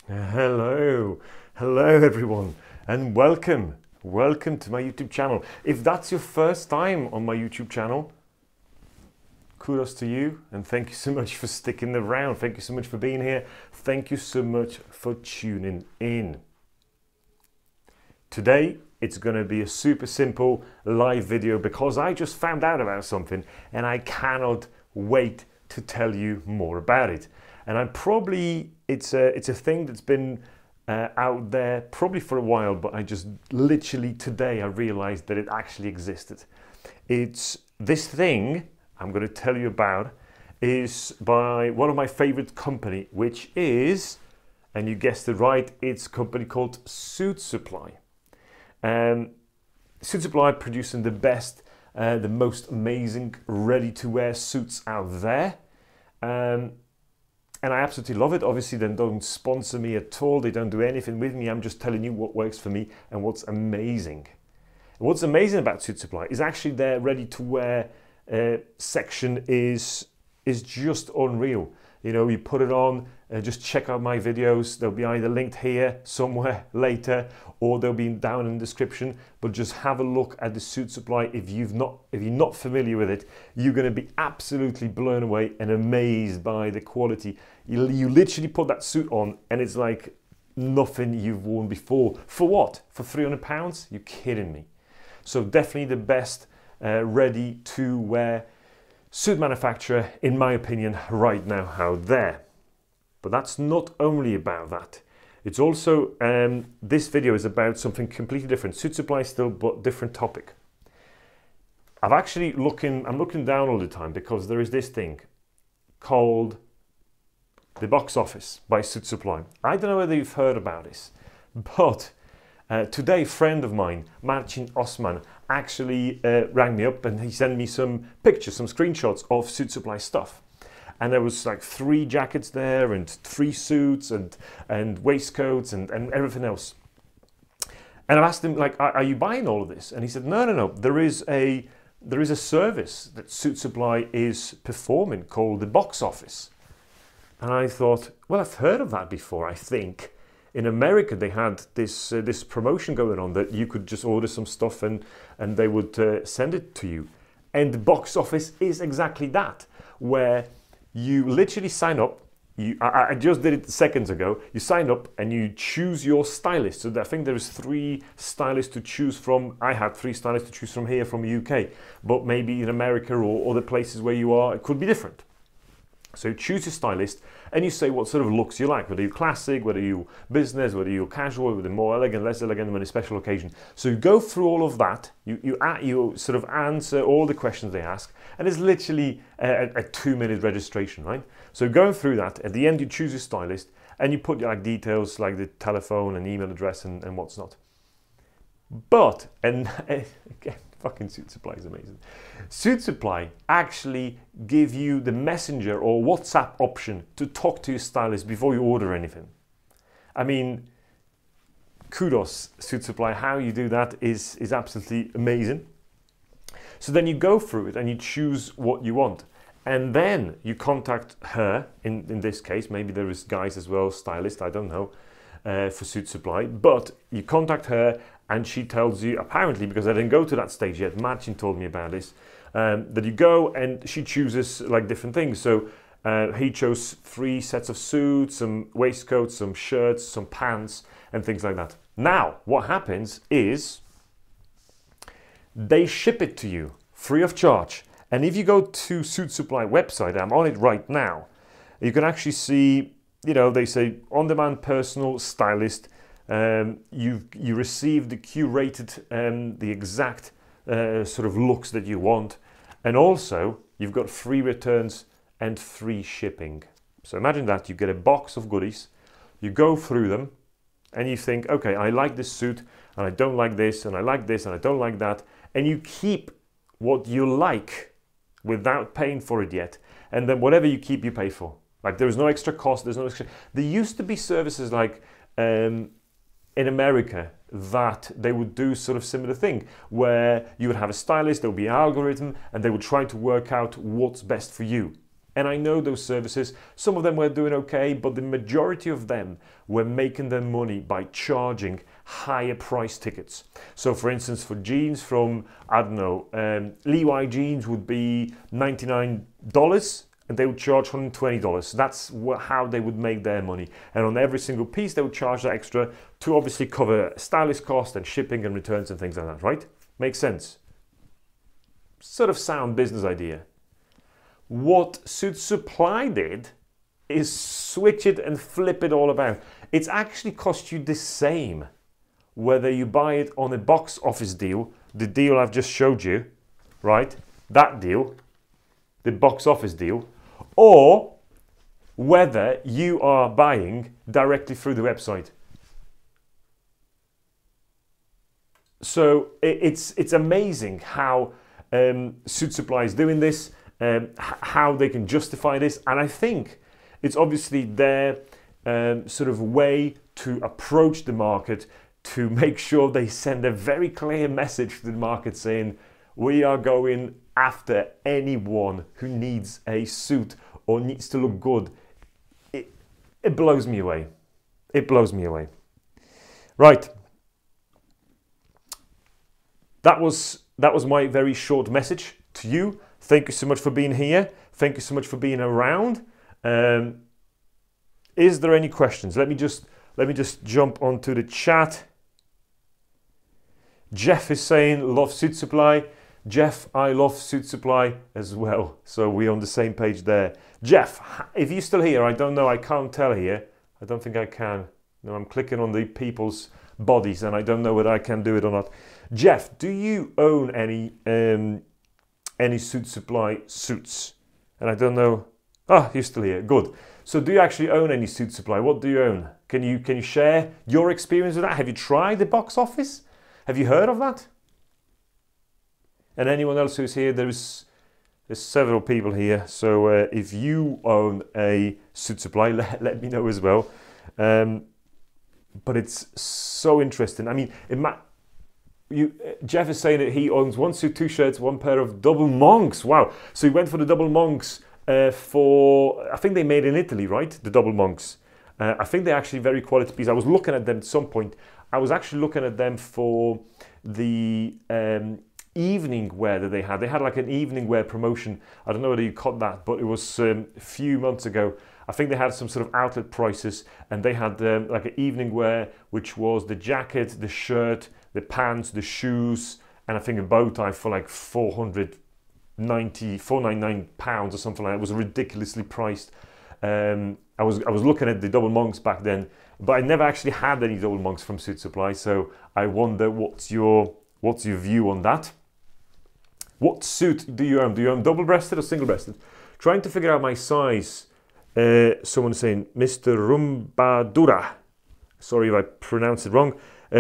Hello everyone, and welcome to my YouTube channel. If that's your first time on my YouTube channel, kudos to you, and thank you so much for sticking around. Thank you so much for being here. Thank you so much for tuning in. Today it's going to be a super simple live video because I just found out about something and I cannot wait to tell you more about it. And it's a thing that's been out there probably for a while, but I just literally today I realized that it actually existed. It's this thing I'm going to tell you about is by one of my favorite company, which is, and you guessed it right, it's a company called Suitsupply. Suitsupply producing the best, the most amazing ready-to-wear suits out there. And I absolutely love it. Obviously, they don't sponsor me at all. They don't do anything with me. I'm just telling you what works for me and what's amazing. And what's amazing about Suitsupply is actually their ready-to-wear section is just unreal. You know, you put it on, just check out my videos. They'll be either linked here somewhere later, or they'll be down in the description. But just have a look at the Suitsupply. If you're not familiar with it, you're going to be absolutely blown away and amazed by the quality. You literally put that suit on, and it's like nothing you've worn before. For what? For £300? You're kidding me. So definitely the best ready-to-wear suit manufacturer, in my opinion, right now out there. But that's not only about that. It's also, this video is about something completely different. Suitsupply still, but different topic. I'm looking down all the time because there is this thing called the box office by Suitsupply. I don't know whether you've heard about this, but today a friend of mine, Marcin Osman, actually rang me up and he sent me some pictures, some screenshots of Suitsupply stuff. And there was like 3 jackets there and 3 suits and waistcoats and everything else. And I asked him, like, are you buying all of this? And he said, no. There is a service that Suitsupply is performing called the box office. And I thought, well, I've heard of that before, I think. In America, they had this promotion going on that you could just order some stuff and they would send it to you. And the box office is exactly that, where you literally sign up. I just did it seconds ago. You sign up and you choose your stylist. So I think there's 3 stylists to choose from. I had 3 stylists to choose from here from the UK, but maybe in America or other places where you are, it could be different. So you choose your stylist and you say what sort of looks you like, whether you're classic, whether you're business, whether you're casual, whether more elegant, less elegant, when a special occasion. So you go through all of that, you sort of answer all the questions they ask, and it's literally a 2-minute registration, right? So going through that, at the end you choose your stylist and you put your details like the telephone and email address and what's not. But, and again, fucking Suitsupply is amazing. Suitsupply actually give you the messenger or WhatsApp option to talk to your stylist before you order anything. I mean, kudos Suitsupply, how you do that is absolutely amazing. So then you go through it and you choose what you want. And then you contact her, in this case, maybe there is guys as well, stylist, I don't know, for Suitsupply, but you contact her and she tells you, apparently, because I didn't go to that stage yet, Marcin told me about this, that you go and she chooses like different things. So he chose 3 sets of suits, some waistcoats, some shirts, some pants, and things like that. Now, what happens is they ship it to you free of charge. And if you go to Suitsupply website, I'm on it right now, you can actually see, you know, they say on-demand personal stylist. You receive the curated, the exact sort of looks that you want, and also you've got free returns and free shipping. So imagine that you get a box of goodies, you go through them, and you think, okay, I like this suit, and I don't like this, and I like this, and I don't like that, and you keep what you like without paying for it yet, and then whatever you keep, you pay for. Like there's no extra cost, there's no extra. There used to be services like in America that they would do sort of similar thing, where you would have a stylist, there would be an algorithm, and they would try to work out what's best for you. And I know those services, some of them were doing okay, but the majority of them were making their money by charging higher price tickets. So for instance, for jeans from, I don't know, Levi jeans would be $99 and they would charge $120. So that's how they would make their money. And on every single piece, they would charge that extra to obviously cover stylist cost and shipping and returns and things like that, right? Makes sense. Sort of sound business idea. What Suitsupply did is switch it and flip it all about. It's actually cost you the same whether you buy it on a box office deal, the deal I've just showed you, right? That deal, the box office deal, or whether you are buying directly through the website. So it's amazing how Suitsupply is doing this. How they can justify this, and I think it's obviously their sort of way to approach the market to make sure they send a very clear message to the market saying we are going after anyone who needs a suit or needs to look good. It blows me away. It blows me away. Right. That was my very short message to you. Thank you so much for being here. Thank you so much for being around. Is there any questions? Let me just jump onto the chat. Jeff is saying, love Suitsupply. Jeff, I love Suitsupply as well. So we're on the same page there. Jeff, if you're still here, I don't know, I can't tell here. I don't think I can. No, I'm clicking on the people's bodies and I don't know whether I can do it or not. Jeff, do you own any Suitsupply suits? And I don't know. Ah, you're still here. Good. So do you actually own any Suitsupply? What do you own? Can you share your experience with that? Have you tried the box office? Have you heard of that? And anyone else who's here, there's several people here. So if you own a Suitsupply, let me know as well. But it's so interesting. I mean, Jeff is saying that he owns one suit, two shirts, one pair of double monks. Wow. So he went for the double monks for, I think they made in Italy, right? The double monks. I think they're actually very quality pieces. I was looking at them at some point. I was actually looking at them for the evening wear that they had. They had like an evening wear promotion. I don't know whether you caught that, but it was a few months ago. I think they had some sort of outlet prices and they had like an evening wear, which was the jacket, the shirt, the pants, the shoes, and I think a bow tie for like £499 or something like that. It was ridiculously priced. I was looking at the double monks back then, but I never actually had any double monks from Suitsupply, so I wonder what's your view on that. What suit do you own? Do you own double-breasted or single-breasted? Trying to figure out my size. Someone saying, Mr. Rumbadura. Sorry if I pronounced it wrong.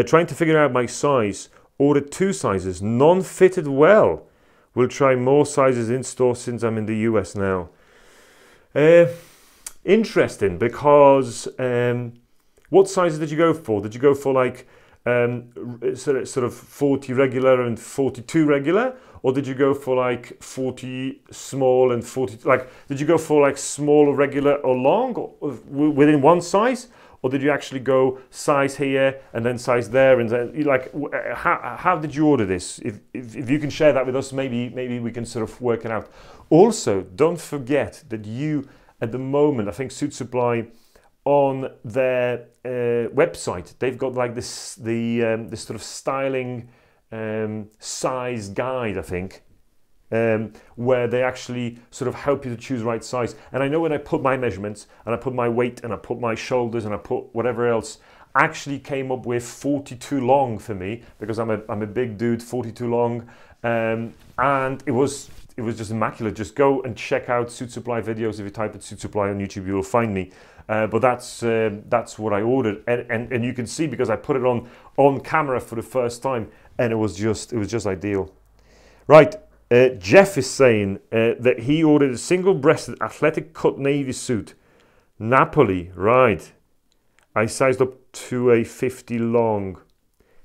Trying to figure out my size. Ordered 2 sizes. None fitted well. We'll try more sizes in store since I'm in the US now. Interesting, because what sizes did you go for? Did you go for like sort of 40 regular and 42 regular, or did you go for like 40 small and 40 like? Did you go for like small or regular or long or within one size, or did you actually go size here and then size there and then like how did you order this? If you can share that with us, maybe we can sort of work it out. Also, don't forget that you at the moment, I think Suitsupply, on their website, they've got like this sort of styling size guide, I think, where they actually sort of help you to choose the right size. And I know when I put my measurements and I put my weight and I put my shoulders and I put whatever else, actually came up with 42 long for me, because I'm a big dude, 42 long, and it was just immaculate. Just go and check out Suitsupply videos. If you type in Suitsupply on YouTube, you will find me. But that's what I ordered, and you can see, because I put it on camera for the first time, and it was just ideal. Right, Jeff is saying that he ordered a single-breasted athletic cut navy suit, Napoli. Right, I sized up to a 50 long.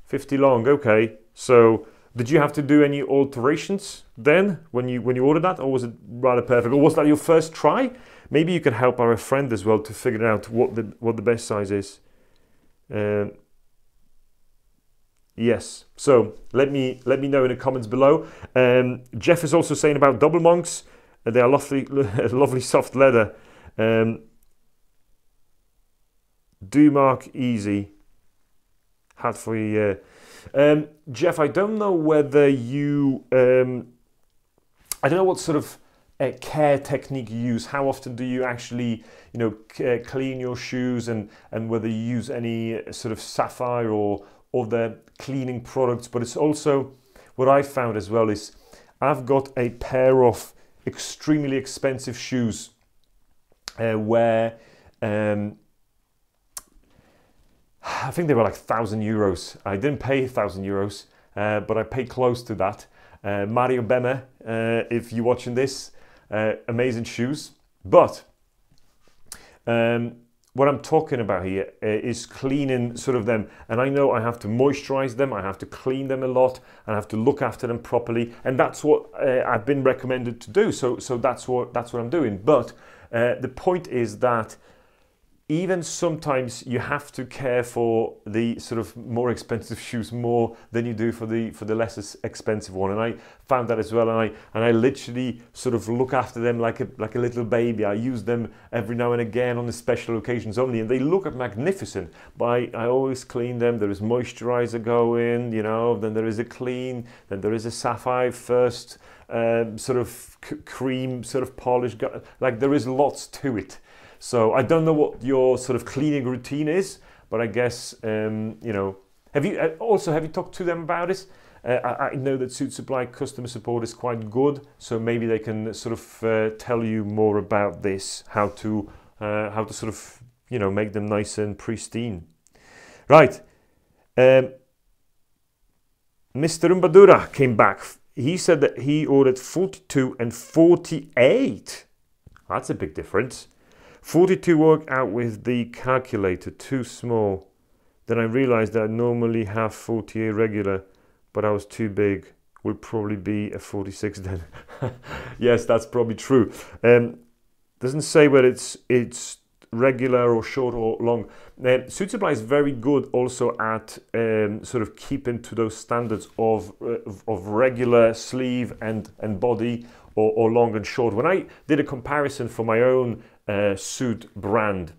50 long, okay. So Did you have to do any alterations then when you ordered that, or was it rather perfect? Or was that your first try? Maybe you can help our friend as well to figure out what the best size is. Yes. So let me know in the comments below. Jeff is also saying about double monks. They are lovely soft leather. Do mark easy. Hat for a year. Jeff, I don't know whether you, I don't know what sort of care technique you use. How often do you actually, clean your shoes, and whether you use any sort of sapphire or other cleaning products? But it's also, what I found as well is, I've got a pair of extremely expensive shoes where I think they were like €1,000. I didn't pay €1,000, but I paid close to that. Mario Bemme, if you're watching this, amazing shoes. But what I'm talking about here is cleaning sort of them. And I know I have to moisturize them, I have to clean them a lot, and I have to look after them properly. And that's what I've been recommended to do. So that's what I'm doing. But the point is that even sometimes you have to care for the sort of more expensive shoes more than you do for the less expensive one. And I found that as well. And I literally sort of look after them like a little baby. I use them every now and again on the special occasions only, and they look magnificent. But I always clean them. There is moisturizer going, then there is a clean, then there is a sapphire first, sort of cream, sort of polish. Like, there is lots to it. So I don't know what your sort of cleaning routine is, but I guess, have you talked to them about it? I know that Suitsupply customer support is quite good, so maybe they can sort of tell you more about this, how to sort of, make them nice and pristine. Right. Mr. Umbadura came back. He said that he ordered 42 and 48. That's a big difference. 42 worked out with the calculator, too small. Then I realized that I normally have 48 regular, but I was too big. Will probably be a 46 then. Yes, that's probably true. Doesn't say whether it's regular or short or long. Suitsupply is very good also at sort of keeping to those standards of regular sleeve and body, or long and short. When I did a comparison for my own suit brand,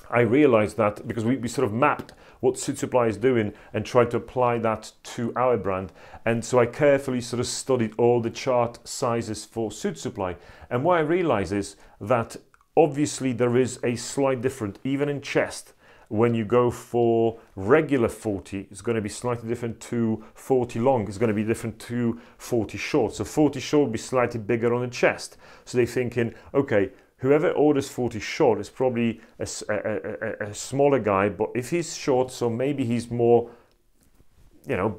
I realized that because we sort of mapped what Suitsupply is doing and tried to apply that to our brand. And so I carefully sort of studied all the chart sizes for Suitsupply. And what I realized is that obviously there is a slight difference, even in chest. When you go for regular 40, it's going to be slightly different to 40 long. It's going to be different to 40 short. So 40 short will be slightly bigger on the chest. So they're thinking, okay, whoever orders 40 short is probably a smaller guy, but if he's short, so maybe he's more,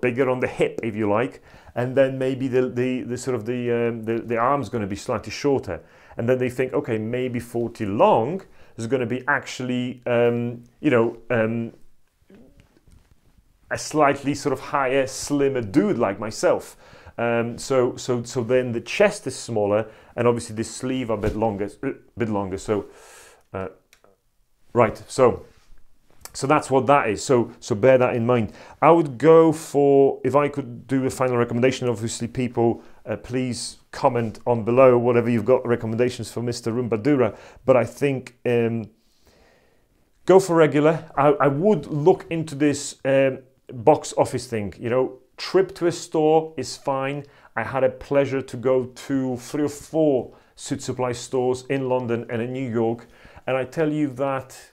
bigger on the hip, if you like, and then maybe the arm's going to be slightly shorter, and then they think, okay, maybe 40 long is going to be actually, a slightly sort of higher, slimmer dude like myself. So then the chest is smaller, and obviously the sleeve are a bit longer. So, right. So that's what that is. So bear that in mind. I would go for, if I could do a final recommendation, obviously people, please comment on below whatever you've got recommendations for Mr. Rumbadura. But I think go for regular. I would look into this box office thing. Trip to a store is fine. I had a pleasure to go to 3 or 4 Suitsupply stores in London and in New York, and I tell you that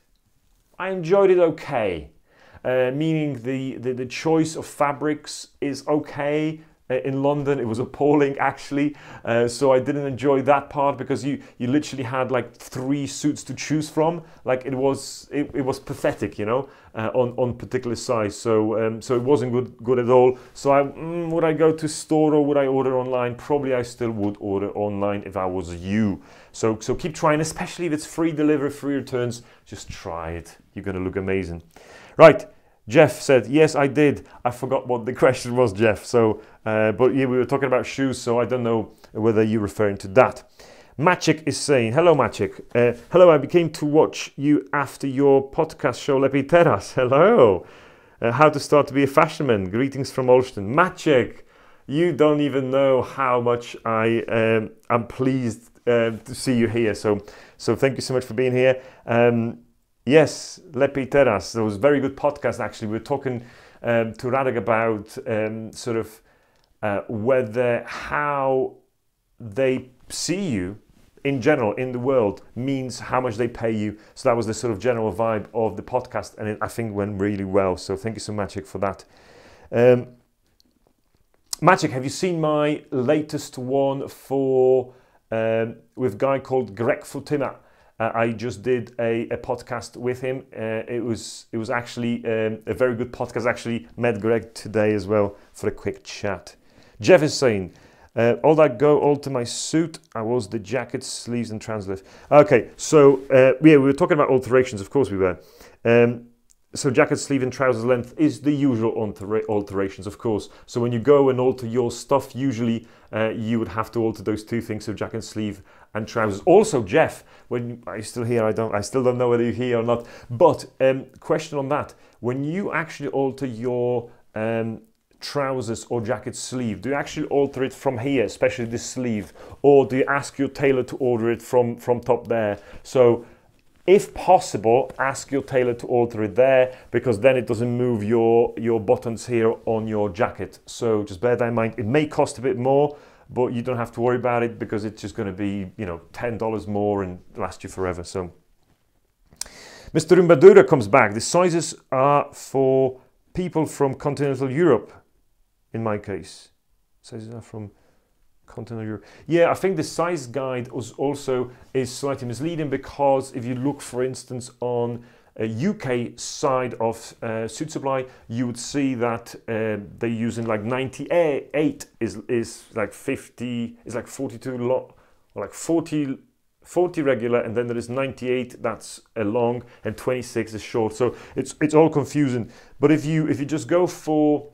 I enjoyed it okay. Meaning the choice of fabrics is okay. In London it was appalling actually, so I didn't enjoy that part, because you literally had like 3 suits to choose from. Like it was pathetic, on particular size. So it wasn't good at all. So would I go to store or would I order online? Probably I still would order online if I was you. So keep trying, especially if it's free delivery, free returns. Just try it. You're gonna look amazing. Right. Jeff said, yes, I did. I forgot what the question was, Jeff. So But yeah, we were talking about shoes, so I don't know whether you're referring to that. Maciek is saying, hello Maciek. Hello, I became to watch you after your podcast show Lepiej Teraz. Hello. How to start to be a fashionman. Greetings from Olsztyn. Maciek, you don't even know how much I am pleased to see you here. So thank you so much for being here. Yes, Lepiej Teraz. There was a very good podcast actually. We were talking to Radek about sort of whether how they see you in general in the world means how much they pay you. So that was the sort of general vibe of the podcast, and I think went really well. So thank you so much for that. Maciek, have you seen my latest one for with a guy called Greg Futima? I just did a podcast with him. It was actually a very good podcast. I actually met Greg today as well for a quick chat. Jeff is saying, all that go alter my suit. I was the jacket, sleeves and trousers. Okay, so yeah, we were talking about alterations. Of course we were. So jacket, sleeve and trousers length is the usual alterations, of course. So when you go and alter your stuff, usually you would have to alter those two things, so jacket, sleeve and trousers. Also, Jeff, when are you still here? I still don't know whether you're here or not. But question on that: when you actually alter your trousers or jacket sleeve, do you actually alter it from here, especially the sleeve, or do you ask your tailor to order it from top there? So if possible, ask your tailor to alter it there, because then it doesn't move your buttons here on your jacket. So just bear that in mind. It may cost a bit more, but you don't have to worry about it, because it's just going to be, you know, $10 more and last you forever. So Mr. Rumbadura comes back. The sizes are for people from continental Europe. In my case, sizes are from continental Europe. Yeah, I think the size guide is slightly misleading, because if you look, for instance, on a UK side of Suitsupply, you would see that they're using like 98 is like 50, is like 42 long, or like 40 regular, and then there is 98 that's a long, and 26 is short. So it's all confusing. But if you just go for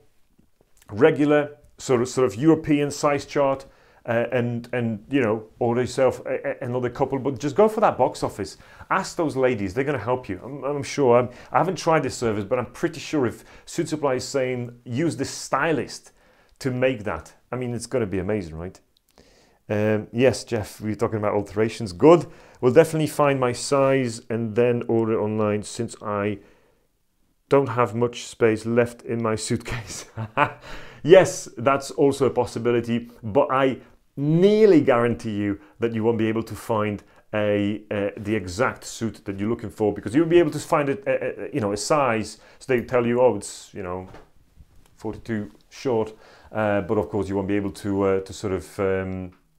regular sort of European size chart, and you know, order yourself another couple, but just go for that box office. Ask those ladies; they're going to help you. I'm sure. I haven't tried this service, but I'm pretty sure if Suitsupply is saying use this stylist to make that, I mean, it's going to be amazing, right? Yes, Jeff, we're talking about alterations. Good. We'll definitely find my size and then order online, since I don't have much space left in my suitcase. Yes, that's also a possibility, but I nearly guarantee you that you won't be able to find the exact suit that you're looking for, because you'll be able to find a size. So they tell you, oh, it's 42 short, but of course you won't be able to sort of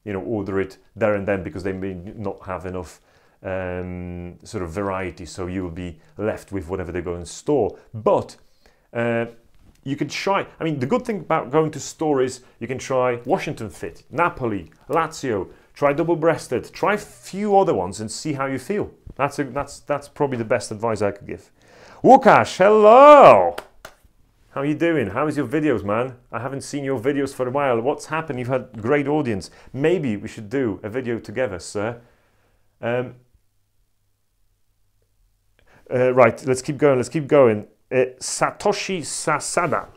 order it there and then, because they may not have enough sort of variety, so you will be left with whatever they go in store. But you can try, I mean, the good thing about going to store is you can try Washington Fit, Napoli, Lazio, try double-breasted, try a few other ones and see how you feel. That's probably the best advice I could give. Łukasz, hello! How are you doing? How is your videos, man? I haven't seen your videos for a while. What's happened? You've had a great audience. Maybe we should do a video together, sir. Right, let's keep going. Satoshi Sasada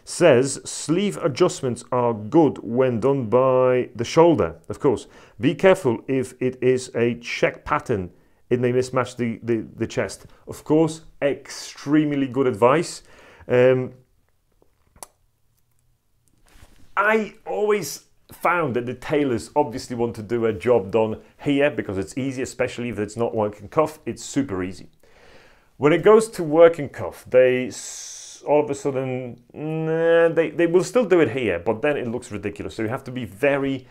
says sleeve adjustments are good when done by the shoulder. Of course, be careful if it is a check pattern. It may mismatch the chest. Of course, extremely good advice. I always found that the tailors obviously want to do a job done here, because it's easy, especially if it's not working cuff. It's super easy. When it goes to working cuff, they all of a sudden, they will still do it here, but then it looks ridiculous. So you have to be very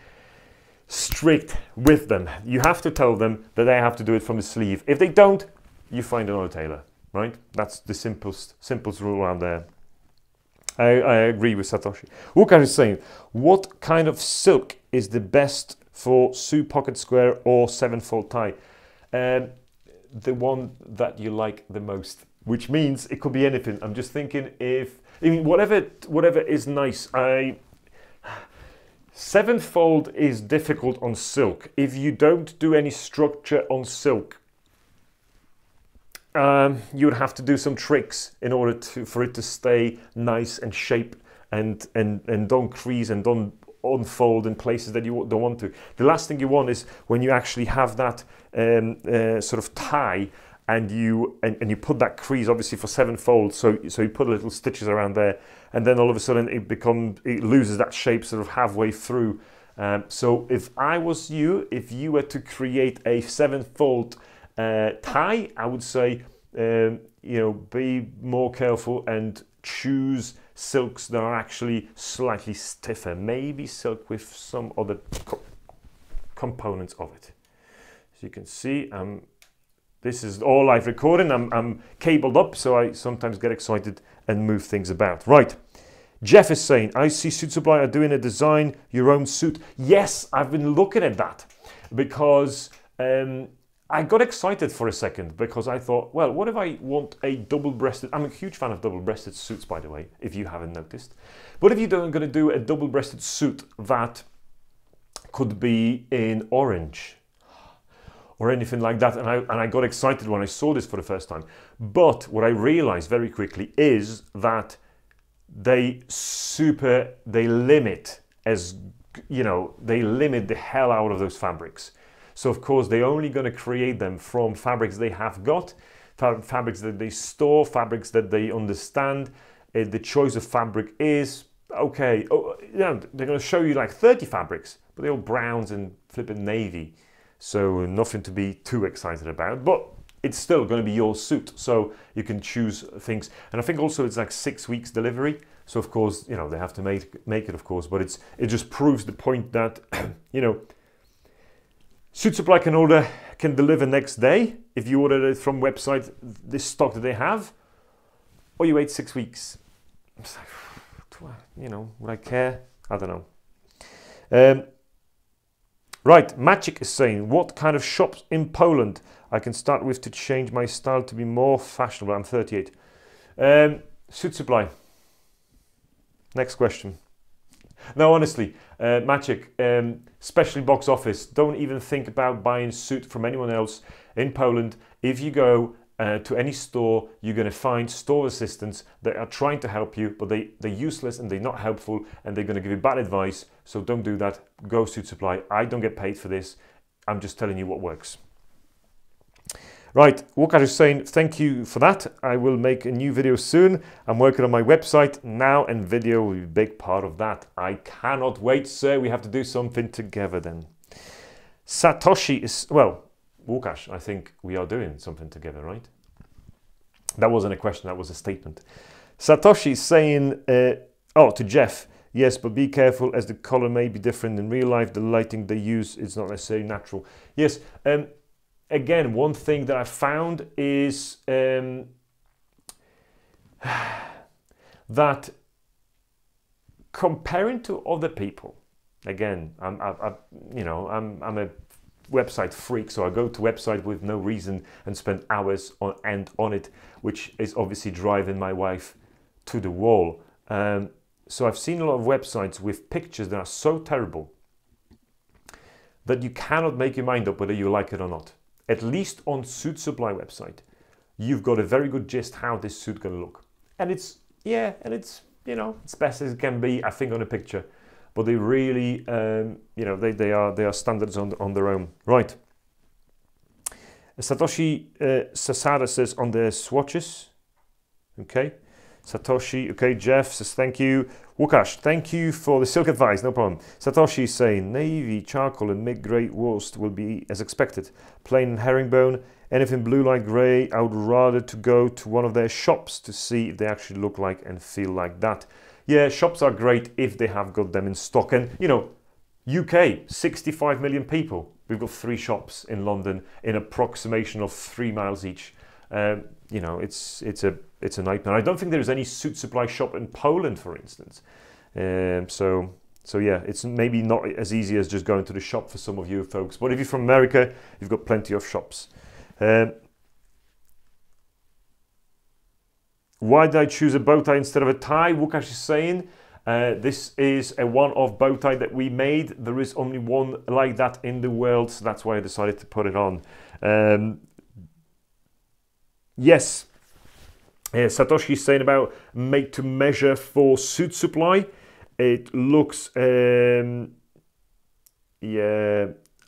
strict with them. You have to tell them that they have to do it from the sleeve. If they don't, you find another tailor, right? That's the simplest rule around there. I agree with Satoshi. Łukasz is saying, what kind of silk is the best for suit pocket square or 7-fold tie? The one that you like the most, which means it could be anything. I'm just thinking whatever is nice. Seventh fold is difficult on silk. If you don't do any structure on silk, you would have to do some tricks in order for it to stay nice and shape and don't crease and don't unfold in places that you don't want to. The last thing you want is when you actually have that sort of tie and you put that crease, obviously for 7 folds, so you put little stitches around there, and then all of a sudden it loses that shape sort of halfway through. So if I was you, if you were to create a 7-fold tie, I would say you know, be more careful and choose silks that are actually slightly stiffer, maybe silk with some other components of it. So you can see this is all live recording. I'm cabled up, so I sometimes get excited and move things about. Right, Jeff is saying, I see Suitsupply are doing a design your own suit. Yes, I've been looking at that because I got excited for a second because I thought, well, what if I want a double-breasted, I'm a huge fan of double-breasted suits, by the way, if you haven't noticed. What if you're going to do a double-breasted suit that could be in orange or anything like that? And I got excited when I saw this for the first time. But what I realized very quickly is that they limit, as you know, they limit the hell out of those fabrics. So of course they're only going to create them from fabrics they have got, fabrics that they store, fabrics that they understand. The choice of fabric is okay. Oh, yeah, they're going to show you like 30 fabrics, but they're all browns and flipping navy. So nothing to be too excited about, but it's still going to be your suit. So you can choose things. And I think also it's like 6 weeks delivery. So of course, you know, they have to make it, of course, but it just proves the point that, you know, Suitsupply can deliver next day if you order it from website, this stock that they have, or you wait 6 weeks. You know, would I care? I don't know. Right, Magic is saying, what kind of shops in Poland I can start with to change my style to be more fashionable? I'm 38. Suitsupply. Next question. No, honestly, Magic, especially box office, don't even think about buying suit from anyone else in Poland. If you go to any store, you're going to find store assistants that are trying to help you, but they're useless and they're not helpful and they're going to give you bad advice. So don't do that. Go Suitsupply. I don't get paid for this. I'm just telling you what works. Right, Łukasz is saying, thank you for that. I will make a new video soon. I'm working on my website now and video will be a big part of that. I cannot wait, sir. We have to do something together then. Satoshi is, well, Łukasz, I think we are doing something together, right? That wasn't a question, that was a statement. Satoshi is saying, oh, to Jeff, yes, but be careful as the color may be different in real life. The lighting they use is not necessarily natural. Yes, again, one thing that I found is that comparing to other people, again, I'm a website freak, so I go to website with no reason and spend hours on it, which is obviously driving my wife to the wall. So I've seen a lot of websites with pictures that are so terrible that you cannot make your mind up whether you like it or not. At least on Suitsupply website, you've got a very good gist how this suit gonna look. And it's, yeah, and it's, you know, it's best as it can be, I think, on a picture. But they really, you know, they are standards on their own. Right. Satoshi Sasada says on the swatches. Okay. Satoshi, okay, Jeff says thank you. Łukasz, thank you for the silk advice, no problem. Satoshi is saying navy, charcoal and mid-grey worsted will be as expected. Plain and herringbone, anything blue light grey, I would rather to go to one of their shops to see if they actually look like and feel like that. Yeah, shops are great if they have got them in stock. And, you know, UK, 65 million people. We've got 3 shops in London in approximation of 3 miles each. You know, it's a nightmare. I don't think there's any Suitsupply shop in Poland, for instance. So yeah, it's maybe not as easy as just going to the shop for some of you folks. But if you're from America, you've got plenty of shops. Why did I choose a bow tie instead of a tie? Łukasz is saying, This is a one-off bow tie that we made. There is only one like that in the world, so that's why I decided to put it on. Yes, Satoshi is saying about made to measure for Suitsupply. It looks, yeah,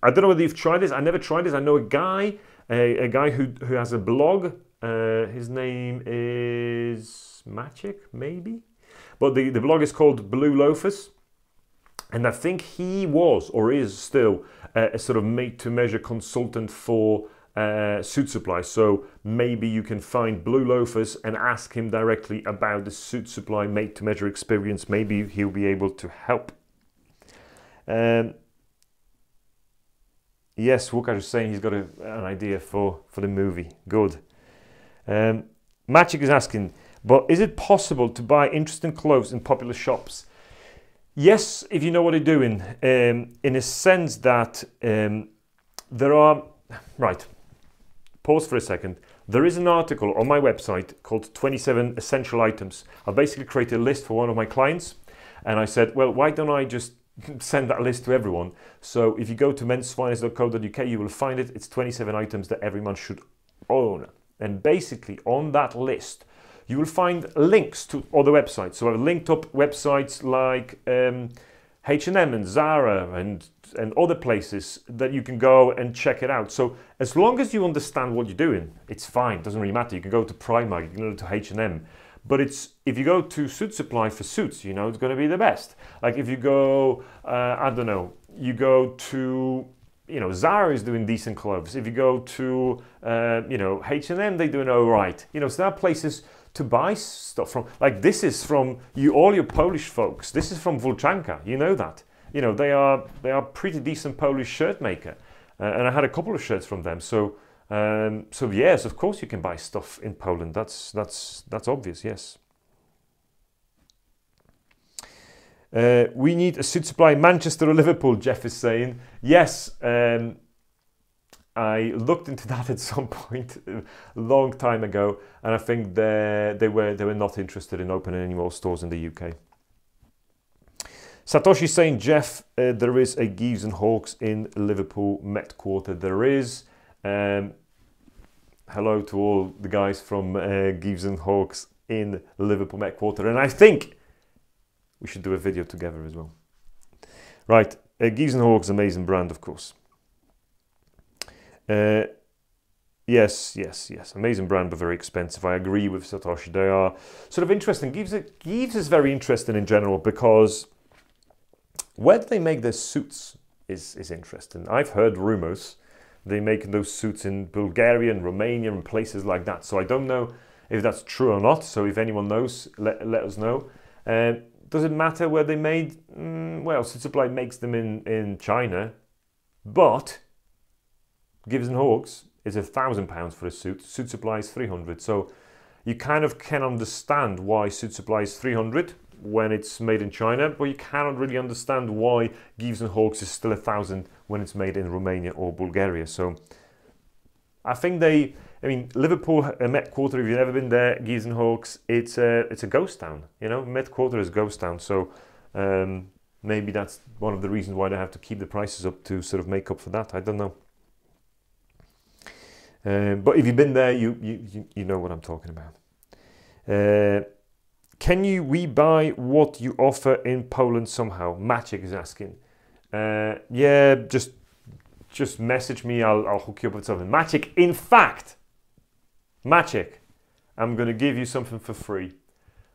I don't know whether you've tried this. I never tried this. I know a guy who has a blog. His name is Magic, maybe? But the blog is called Blue Loafers. And I think he was, or is still, a sort of made-to-measure consultant for Suitsupply. So maybe you can find Blue Loafers and ask him directly about the Suitsupply made-to-measure experience. Maybe he'll be able to help. Yes, Łukasz is saying he's got an idea for the movie. Good. Magic is asking, but is it possible to buy interesting clothes in popular shops? Yes, if you know what you're doing, in a sense that there are... Right, pause for a second. There is an article on my website called 27 Essential Items. I basically created a list for one of my clients, and I said, well, why don't I just send that list to everyone? So if you go to mensfinest.co.uk, you will find it. It's 27 items that everyone should own. And basically on that list, you will find links to other websites. So I've linked up websites like H&M and Zara and other places that you can go and check it out. So as long as you understand what you're doing, it's fine. It doesn't really matter. You can go to Primark, you can go to H&M. But it's, if you go to Suitsupply for suits, you know, it's going to be the best. Like if you go, I don't know, you go to, you know, Zara is doing decent clothes. If you go to, you know, H&M, they're doing all right. You know, so there are places to buy stuff from. Like this is from you, all your Polish folks. This is from Włóczanka. You know that. You know, they are pretty decent Polish shirt maker, and I had a couple of shirts from them. So, so yes, of course you can buy stuff in Poland. That's obvious. Yes. We need a Suitsupply Manchester or Liverpool, Jeff is saying. Yes, I looked into that at some point a long time ago, and I think they were not interested in opening any more stores in the UK. Satoshi is saying, Jeff, there is a Gives and Hawks in Liverpool Met Quarter. There is. Hello to all the guys from Gives and Hawks in Liverpool Met Quarter, and I think we should do a video together as well. Right, Gives and Hawks, amazing brand, of course. Yes, amazing brand, but very expensive. I agree with Satoshi. They are sort of interesting. Gives is very interesting in general because where do they make their suits is interesting. I've heard rumors they make those suits in Bulgaria and Romania and places like that. So I don't know if that's true or not. So if anyone knows, let us know. Does it matter where they made? Well, Suitsupply makes them in China, but Gives and Hawks is £1,000 for a suit. Suitsupply is 300. So you kind of can understand why Suitsupply is 300 when it's made in China, but you cannot really understand why Gives and Hawks is still 1,000 when it's made in Romania or Bulgaria. So I think I mean, Liverpool Met Quarter, if you've never been there, Gives and Hawks, it's a ghost town. You know, Met Quarter is a ghost town. So maybe that's one of the reasons why they have to keep the prices up to sort of make up for that. I don't know. But if you've been there, you know what I'm talking about. Can we buy what you offer in Poland somehow? Maciek is asking. Yeah, just message me. I'll hook you up with something. Maciek, in fact, Maciek, I'm going to give you something for free.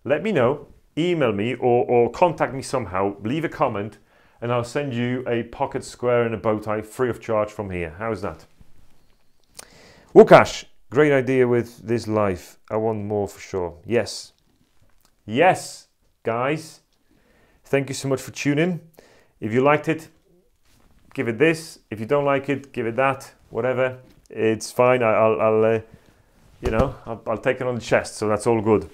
Let me know. Email me or contact me somehow. Leave a comment, and I'll send you a pocket square and a bow tie free of charge from here. How's that? Łukasz, great idea with this live. I want more for sure. Yes. Yes, guys. Thank you so much for tuning. If you liked it, give it this. If you don't like it, give it that. Whatever. It's fine. I'll you know, I'll take it on the chest. So that's all good.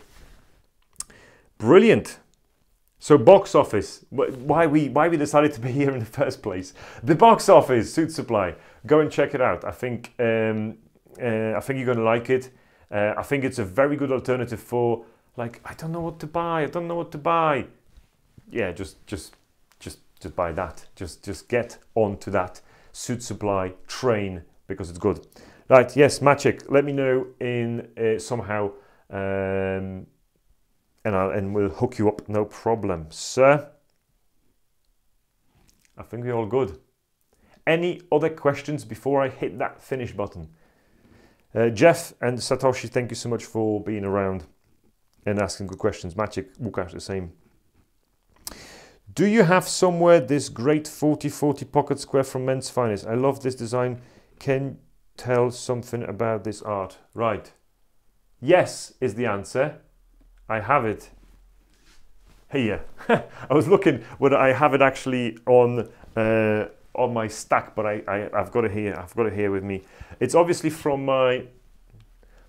Brilliant. So box office. Why we decided to be here in the first place? The box office, Suitsupply. Go and check it out. I think you're going to like it. I think it's a very good alternative for, like, I don't know what to buy. I don't know what to buy. yeah, just buy that. Just get onto that Suitsupply train because it's good. Right, yes, Magic. Let me know in somehow, and we'll hook you up. No problem, sir. I think we're all good. Any other questions before I hit that finish button? Jeff and Satoshi, thank you so much for being around and asking good questions. Magic, Łukasz, the same. Do you have somewhere this great 40/40 pocket square from Men's Finest? I love this design. Can tell something about this art? Right. Yes is the answer. I have it here. I was looking whether I have it actually on my stack, but I've got it here. I've got it here with me. It's obviously from my...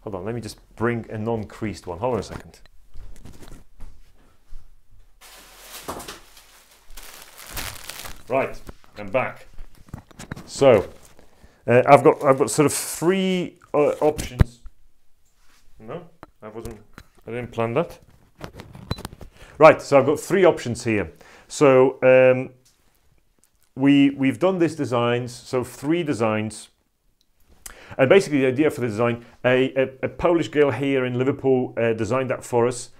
Hold on, let me just bring a non-creased one. Hold on a second. Right, I'm back. So I've got sort of three options. No, I didn't plan that. Right, so I've got three options here. So we've done these designs, so three designs. And basically the idea for the design, a Polish girl here in Liverpool designed that for us,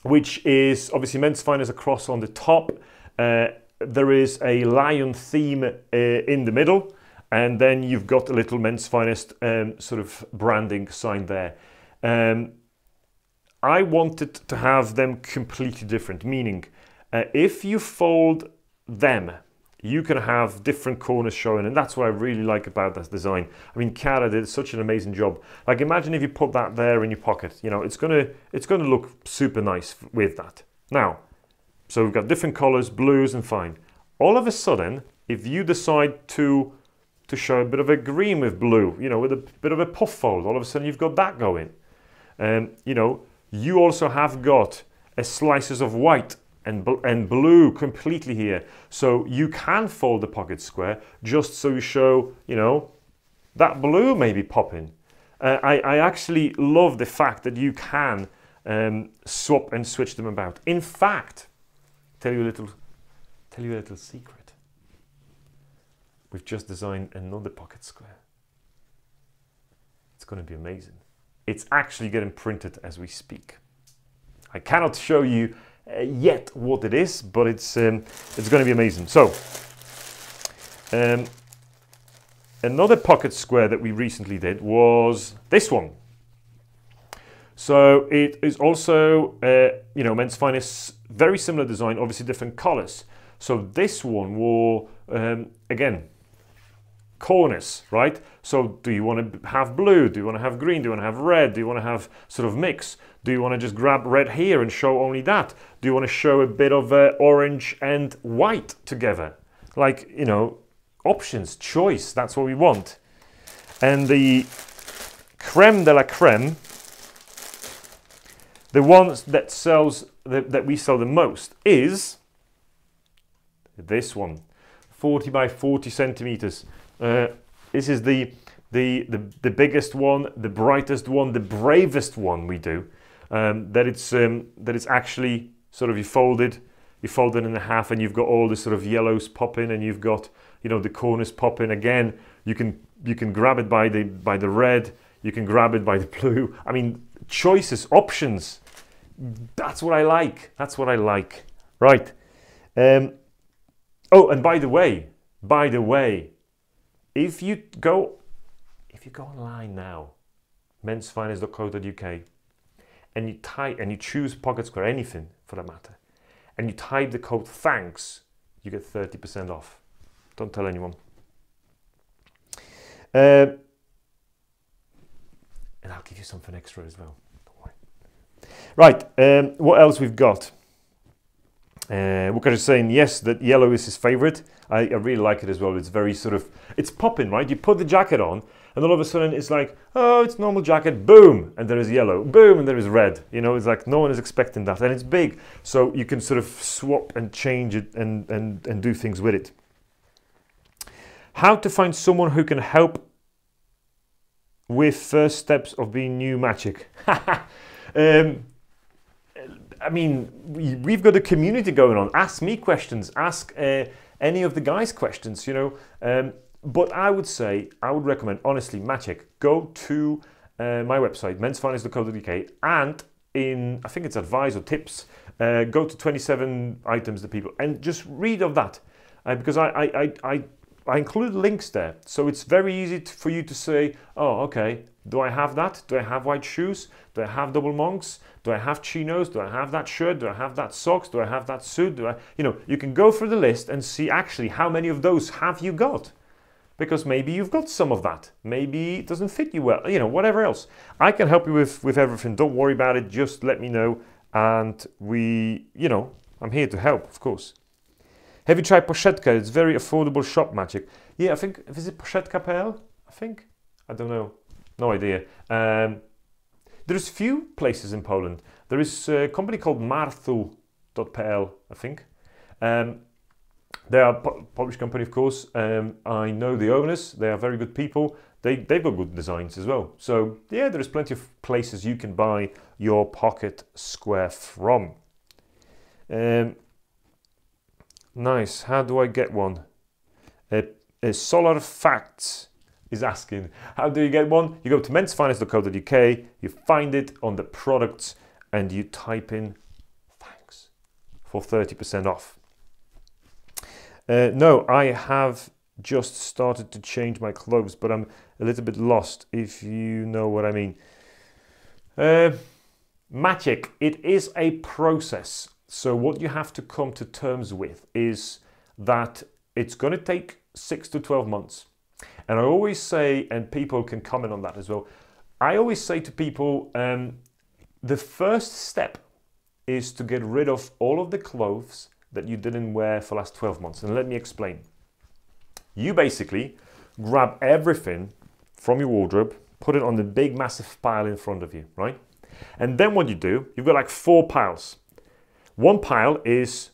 which is obviously Men's Finest across on the top. There is a lion theme in the middle, and then you've got a little Men's Finest sort of branding sign there. I wanted to have them completely different, meaning if you fold them, you can have different corners showing, and that's what I really like about this design. I mean, Cara did such an amazing job. Like, imagine if you put that there in your pocket, you know, it's gonna look super nice with that. Now, so we've got different colors, blues and fine. All of a sudden, if you decide to show a bit of a green with blue, you know, with a bit of a puff fold, all of a sudden you've got that going. You know, you also have got slices of white and blue completely here. So you can fold the pocket square just so you show, you know, that blue maybe popping. I actually love the fact that you can swap and switch them about. In fact, tell you a little secret. We've just designed another pocket square. It's going to be amazing. It's actually getting printed as we speak. I cannot show you yet what it is, but it's going to be amazing. So another pocket square that we recently did was this one. So it is also you know, Men's Finest, very similar design, obviously different colors. So this one wore again, corners, right? So do you want to have blue? Do you want to have green? Do you want to have red? Do you want to have sort of mix? Do you want to just grab red here and show only that? Do you want to show a bit of orange and white together? Like, you know, options, choice, that's what we want. And the creme de la creme, the ones that that we sell the most is this one, 40 by 40 centimeters. This is the biggest one, the brightest one, the bravest one we do. That it's actually sort of you fold it in half, and you've got all the sort of yellows popping, and you've got, you know, the corners popping. Again, you can grab it by the red, you can grab it by the blue. I mean, choices, options. That's what I like. That's what I like. Right. Oh, and by the way, if you go online now, mensfinest.co.uk, and you choose pocket square, anything for that matter, and you type the code thanks, you get 30% off. Don't tell anyone. And I'll give you something extra as well. Don't worry. Right, what else we've got? Łukasz is saying yes, that yellow is his favorite. I really like it as well. It's very sort of, it's popping, right? You put the jacket on, and all of a sudden it's like, oh, it's normal jacket, boom, and there is yellow, boom, and there is red. You know, it's like no one is expecting that, and it's big, so you can sort of swap and change it and do things with it. How to find someone who can help with first steps of being new magic. I mean, we've got a community going on. Ask me questions. Ask any of the guys questions, you know. But I would say, I would recommend, honestly, Maciek, go to my website, mensfinance.co.uk, and in, I think it's advice or tips, go to 27 items that people, and just read of that. Because I included links there. So it's very easy for you to say, oh, okay, do I have that? Do I have white shoes? Do I have double monks? Do I have chinos? Do I have that shirt? Do I have that socks? Do I have that suit? Do I, you know, you can go through the list and see actually how many of those have you got. Because maybe you've got some of that. Maybe it doesn't fit you well, you know, whatever else. I can help you with everything. Don't worry about it. Just let me know. And you know, I'm here to help, of course. Have you tried Poszetka? It's very affordable shop, Maciek. Yeah, I think, is it Poszetka.pl? I think? I don't know. No idea. There's few places in Poland. There is a company called Marthu.pl, I think. They are a Polish company, of course. I know the owners. They are very good people. They've got good designs as well. So, yeah, there's plenty of places you can buy your pocket square from. Nice. How do I get one? Solar Facts is asking, how do you get one? You go to mensfinance.co.uk, you find it on the products, and you type in thanks for 30% off. No, I have just started to change my clothes, but I'm a little bit lost, if you know what I mean. Maciek, it is a process. So what you have to come to terms with is that it's going to take 6 to 12 months. And I always say, and people can comment on that as well, I always say to people, the first step is to get rid of all of the clothes that you didn't wear for the last 12 months. And let me explain. You basically grab everything from your wardrobe, put it on the big massive pile in front of you, right? And then what you do, you've got like 4 piles. One pile is,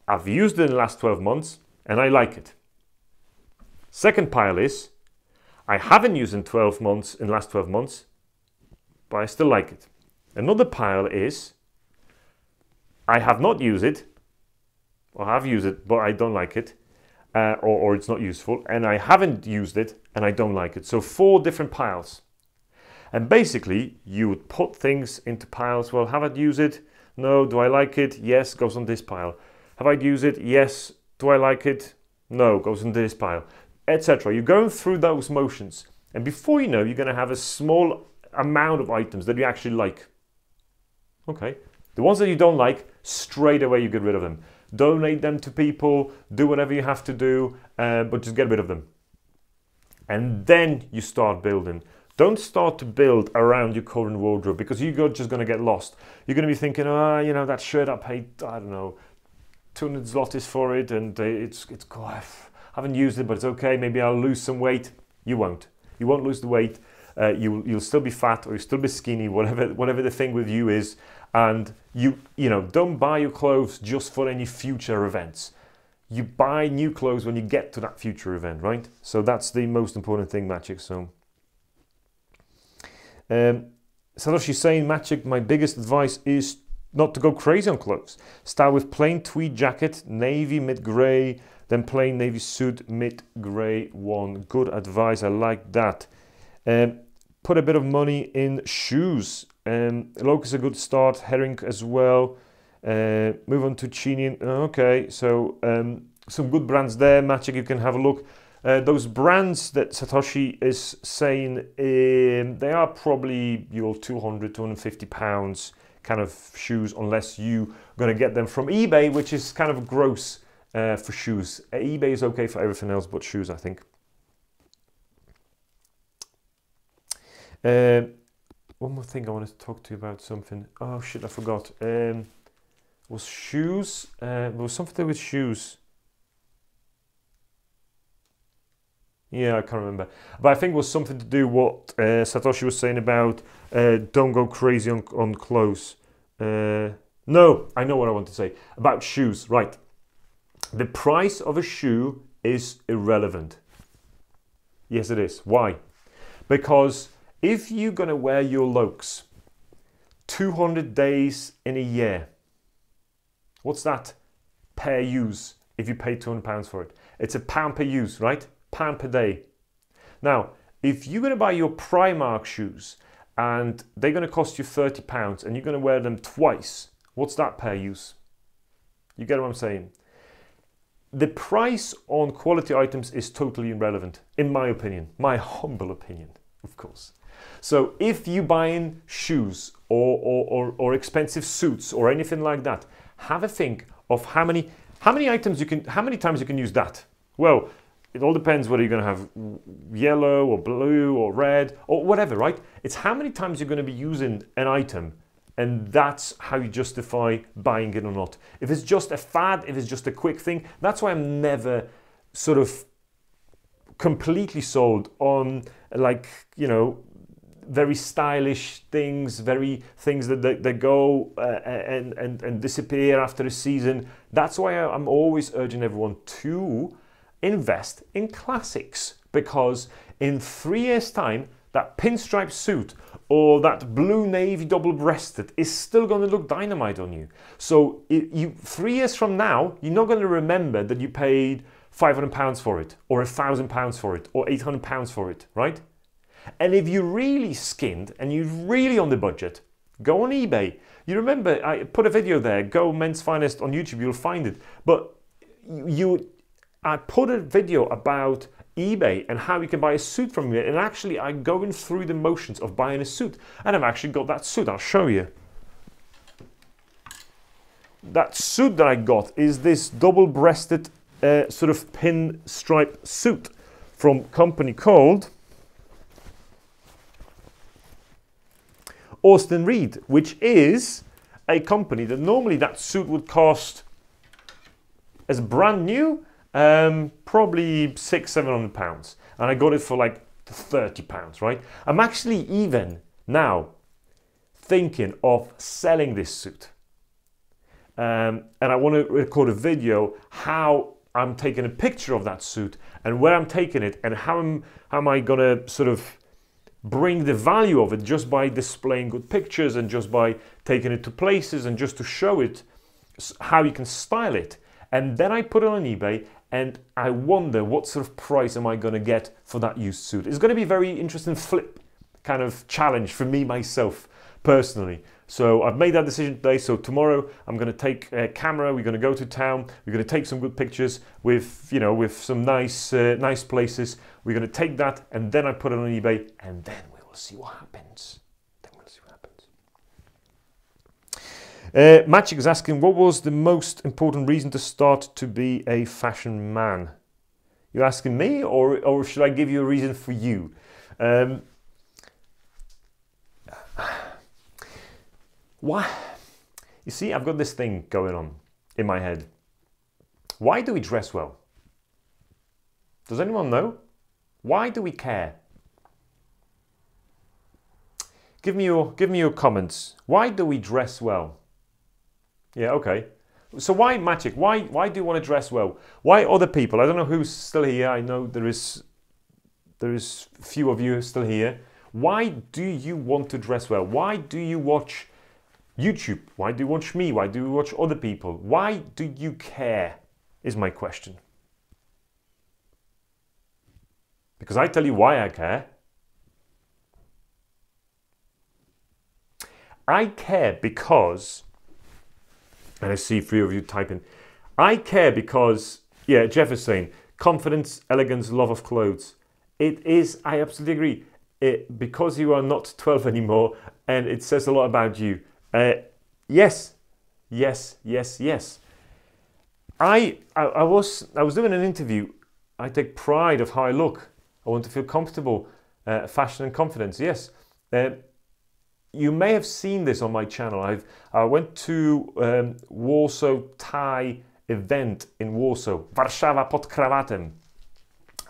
I've used it in the last 12 months and I like it. Second pile is, I haven't used it in the last 12 months, but I still like it. Another pile is, I have not used it, or have used it, but I don't like it, or it's not useful, and I haven't used it and I don't like it. So 4 different piles. And basically, you would put things into piles. Well, have I used it? No. Do I like it? Yes, goes on this pile. Have I used it? Yes. Do I like it? No, goes on this pile, etc. You're going through those motions. And before you know, you're going to have a small amount of items that you actually like. Okay. The ones that you don't like, straight away you get rid of them. Donate them to people, do whatever you have to do, but just get rid of them. And then you start building. Don't start to build around your current wardrobe, because you're just going to get lost. You're going to be thinking, oh, you know, that shirt I paid, I don't know, 200 zlotys for it, and it's cool. I haven't used it, but it's okay. Maybe I'll lose some weight. You won't. You won't lose the weight. You'll still be fat, or you'll still be skinny, whatever the thing with you is. And you know, don't buy your clothes just for any future events. You buy new clothes when you get to that future event, right? So that's the most important thing, Maciek. So. Satoshi's saying, Maciek, my biggest advice is not to go crazy on clothes. Start with plain tweed jacket, navy mid-grey, then plain navy suit, mid-grey one. Good advice, I like that. Put a bit of money in shoes. Loc is a good start, Herring as well. Move on to Chinian. Okay, so some good brands there, Maciek, you can have a look. Those brands that Satoshi is saying, they are probably your 200, 250 pounds kind of shoes, unless you're going to get them from eBay, which is kind of gross for shoes. eBay is okay for everything else but shoes, I think. One more thing I wanted to talk to you about, something. Oh shit, I forgot. Was shoes? There was something to do with shoes. Yeah, I can't remember. But I think it was something to do what Satoshi was saying about don't go crazy on clothes. No, I know what I want to say. About shoes, right. The price of a shoe is irrelevant. Yes, it is. Why? Because if you're going to wear your Locs 200 days in a year. What's that per use if you pay £200 for it? It's £1 per use, right? £1 per day. Now, if you're going to buy your Primark shoes and they're going to cost you £30 and you're going to wear them twice, what's that per use? You get what I'm saying? The price on quality items is totally irrelevant, in my opinion, my humble opinion, of course. So if you're buying shoes or expensive suits or anything like that, have a think of how many times you can use that. Well, it all depends whether you're going to have yellow or blue or red or whatever, right? It's how many times you're going to be using an item, and that's how you justify buying it or not. If it's just a fad, if it's just a quick thing, that's why I'm never sort of completely sold on, like, you know, very stylish things, very things that go and disappear after a season. That's why I'm always urging everyone to invest in classics, because in 3 years' time, that pinstripe suit or that blue navy double-breasted is still going to look dynamite on you. So 3 years from now, you're not going to remember that you paid £500 for it, or £1,000 for it, or £800 for it, right? And if you're really skinned and you're really on the budget, go on eBay. You remember, I put a video there, Go Men's Finest on YouTube, you'll find it. But I put a video about eBay and how you can buy a suit from it. And actually, I'm going through the motions of buying a suit. And I've actually got that suit. I'll show you. That suit that I got is this double-breasted sort of pinstripe suit from a company called Austin Reed, which is a company that normally that suit would cost as brand new, probably £600–700, and I got it for like £30, right? I'm actually even now thinking of selling this suit, and I want to record a video how I'm taking a picture of that suit and where I'm taking it and how am I gonna sort of bring the value of it just by displaying good pictures and just by taking it to places and just to show it how you can style it. And then I put it on eBay and I wonder what sort of price am I going to get for that used suit. It's going to be a very interesting flip kind of challenge for me myself personally. So I've made that decision today. So tomorrow I'm going to take a camera. We're going to go to town. We're going to take some good pictures with, you know, with some nice places. We're going to take that and then I put it on eBay and then we will see what happens. Magic is asking, what was the most important reason to start to be a fashion man? You're asking me, or should I give you a reason for you? Why? You see, I've got this thing going on in my head. Why do we dress well? Does anyone know? Why do we care? Give me your comments. Why do we dress well? Yeah, okay. So why Magic? Why do you want to dress well? Why other people? I don't know who's still here. I know there is few of you still here. Why do you want to dress well? Why do you watch YouTube? Why do you watch me? Why do you watch other people? Why do you care? Is my question. Because I tell you why I care. I care because, and I see 3 of you typing, I care because, yeah, Jeff is saying, confidence, elegance, love of clothes. It is, I absolutely agree, because you are not 12 anymore, and it says a lot about you. Yes. I was doing an interview. I take pride of how I look. I want to feel comfortable, fashion and confidence, yes. You may have seen this on my channel. I went to Warsaw Thai event in Warsaw, Warszawa pod krawatem,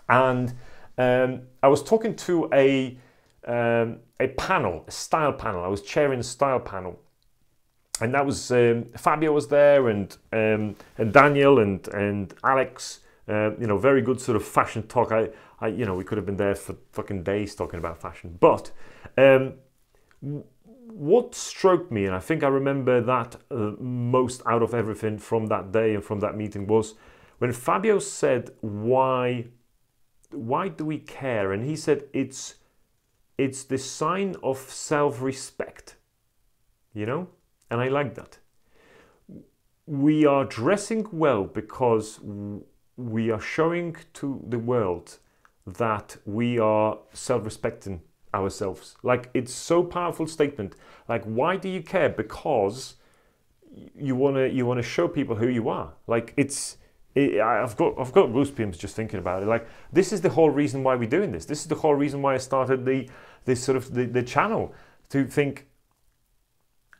and I was talking to a panel, a style panel. I was chairing a style panel, and that was Fabio was there, and Daniel and Alex. You know, very good sort of fashion talk. You know, we could have been there for fucking days talking about fashion, but. what struck me, and I think I remember that most out of everything from that day and from that meeting, was when Fabio said, why do we care? And he said, it's the sign of self-respect, you know? And I like that. We are dressing well because we are showing to the world that we are self-respecting ourselves. Like, it's so powerful statement. Like, why do you care? Because you wanna show people who you are. Like, I've got goosebumps just thinking about it. Like, this is the whole reason why we're doing this. This is the whole reason why I started the channel, to think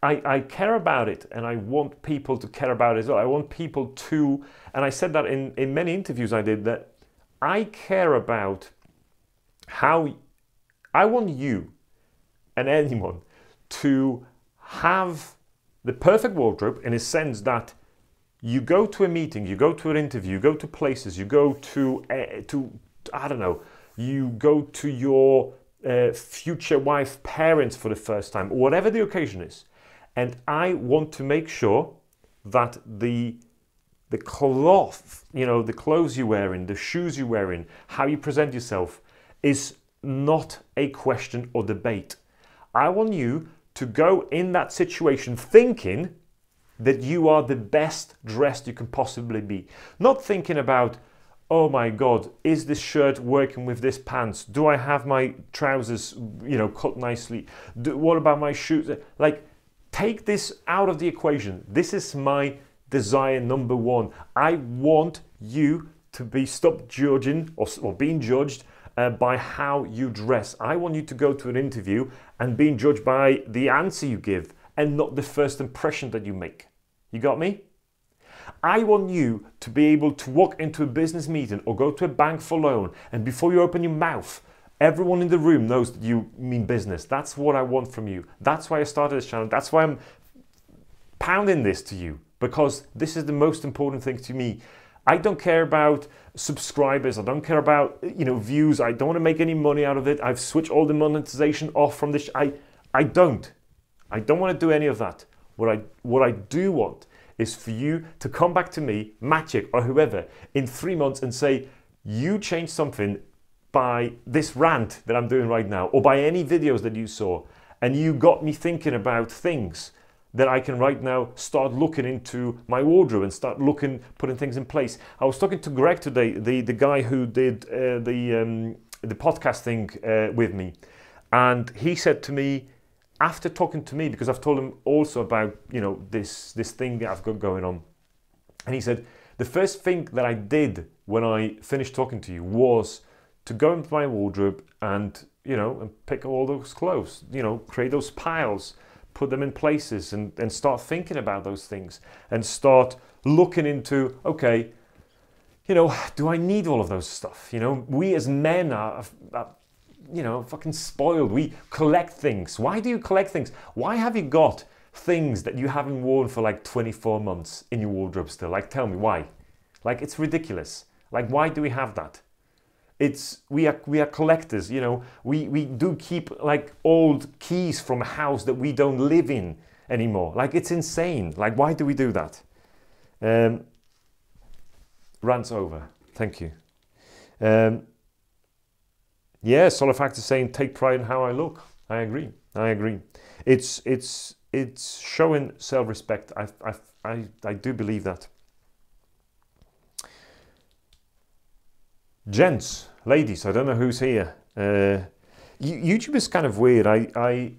I care about it, and I want people to care about it as well. I want people to, and I said that in many interviews I did, that I care about how I want you and anyone to have the perfect wardrobe, in a sense that you go to a meeting, you go to an interview, you go to places, you go to I don't know, you go to your future wife parents for the first time, or whatever the occasion is. And I want to make sure that the cloth, you know, the clothes you're wearing, the shoes you're wearing, how you present yourself is not a question or debate. I want you to go in that situation thinking that you are the best dressed you can possibly be. Not thinking about, oh my God, is this shirt working with this pants? Do I have my trousers, you know, cut nicely? What about my shoes? Like, take this out of the equation. This is my desire number one. I want you to stop judging or being judged by how you dress. I want you to go to an interview and being judged by the answer you give and not the first impression that you make. You got me? I want you to be able to walk into a business meeting or go to a bank for loan, and before you open your mouth, everyone in the room knows that you mean business. That's what I want from you. That's why I started this channel. That's why I'm pounding this to you, because this is the most important thing to me. I don't care about subscribers. I don't care about, you know, views. I don't want to make any money out of it. I've switched all the monetization off from this. I don't want to do any of that. What I do want is for you to come back to me, Maciek or whoever, in 3 months and say, you changed something by this rant that I'm doing right now, or by any videos that you saw, and you got me thinking about things that I can right now start looking into my wardrobe and start putting things in place. I was talking to Greg today, the guy who did the podcast thing with me, and he said to me, after talking to me, because I've told him also about, you know, this thing that I've got going on, and he said, the first thing that I did when I finished talking to you was to go into my wardrobe and, you know, and pick all those clothes, you know, create those piles, put them in places, and start thinking about those things, and start looking into, okay, you know, do I need all of those stuff? You know, we as men are you know, fucking spoiled. We collect things. Why do you collect things? Why have you got things that you haven't worn for like 24 months in your wardrobe still? Like, tell me why. Like, it's ridiculous. Like, why do we have that? We are collectors, you know. We do keep like old keys from a house that we don't live in anymore. Like, it's insane. Like, why do we do that? Rant's over. Thank you. Yeah, Solid Fact is saying, take pride in how I look. I agree. It's showing self-respect. I do believe that. Gents, ladies, I don't know who's here. YouTube is kind of weird. I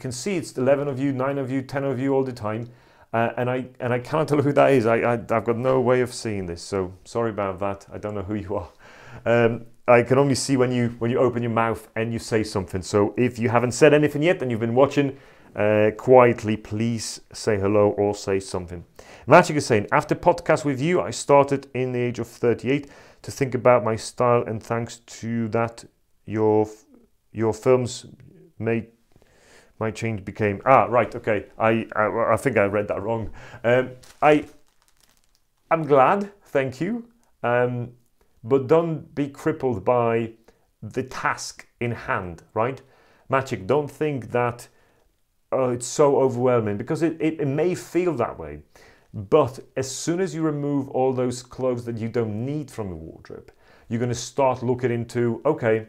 can see it's 11 of you, 9 of you, 10 of you all the time, and I can't tell who that is. I've got no way of seeing this, so sorry about that. I don't know who you are. I can only see when you open your mouth and you say something. So if you haven't said anything yet and you've been watching quietly, please say hello or say something. Maciek is saying, after podcast with you, I started in the age of 38 to think about my style, and thanks to that, your films my change became right. Okay, I think I read that wrong. I'm glad. Thank you. But don't be crippled by the task in hand, right? Maciek, don't think that oh, it's so overwhelming, because it may feel that way. But as soon as you remove all those clothes that you don't need from your wardrobe, you're going to start looking into, okay,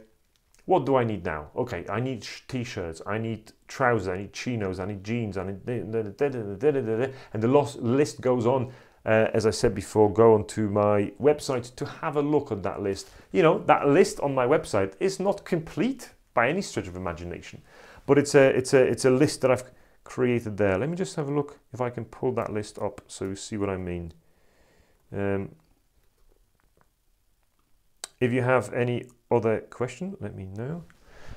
what do I need now? Okay, I need t-shirts, I need trousers, I need chinos, I need jeans, I need and the list goes on. As I said before, go onto my website to have a look at that list. You know, that list on my website is not complete by any stretch of imagination, but it's a list that I've created there. Let me just have a look if I can pull that list up so you see what I mean. If you have any other question, let me know.